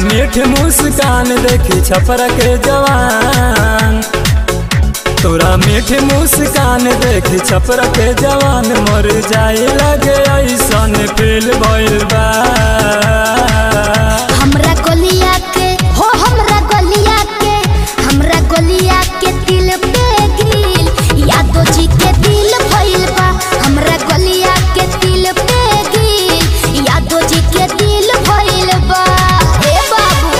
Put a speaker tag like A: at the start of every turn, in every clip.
A: मीठ मुस्कान देखी छपरा के जवान, तोरा मीठ मुस्कान देखी छपरा के जवान मर जाए लगे ऐसन फील भइल बा।
B: हमरा गलिया के हो हमरा गलिया के, हमरा गलिया के दिल पे गिल यादो जी के दिल भइल बा। हमरा गलिया के दिल पे गिल यादो जी के दिल भइल बा। ए बाबू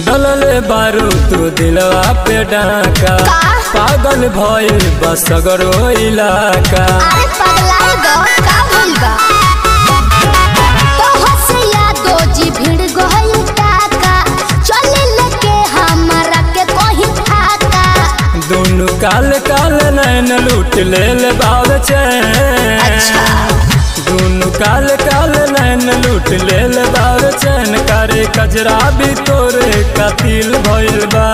A: डलले बारू तू दिलवा पे डाका, पागल भइल बा सगरो इलाका।
B: अरे पगलाए गो का भइल बा तो हसे यादो जी भिड़ गइल टाका, चले लेके हमरा के कहीं ठाका।
A: दोनों काल काल नैन लूट लेल बाव चैन।
B: अच्छा
A: दोनों काल काल नैन लूट लेल बाव चैन, करे कजरा भी तोरे कतिल भइल बा।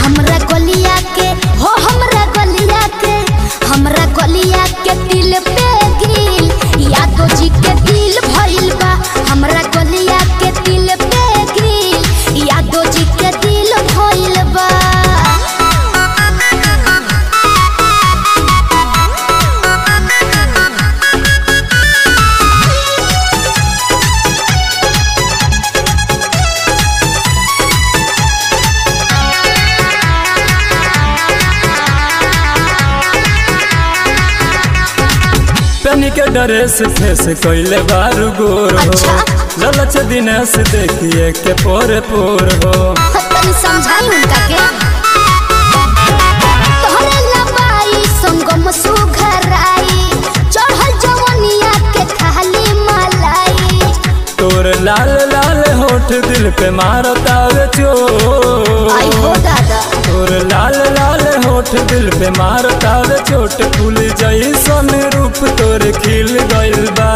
B: हमरा गलिया के हो हमरा गलिया के, हमरा गलिया के दिल पे गिल यादो जी के दिल भइल बा। हमरा गलिया के दिल पे गिल यादो जी के दिल भइल बा।
A: पेनी के ड्रेस फेस कैले बारू गोर हो,
B: अच्छा।
A: ललच दिनेश देखिए के पोर पोर हो।
B: तनी समझाई उनका के तोहरे लबाई संगम सुघराई, चढ़ल जवनिया के खाली मलाई।
A: तोर लाल लाल होठ दिल पे मारतावे चोट।
B: आई हो दादा
A: तोर लाल लाल होठ दिल पे मारतावे चोट, फूल जैसन रूप तोर खिल गइल बा।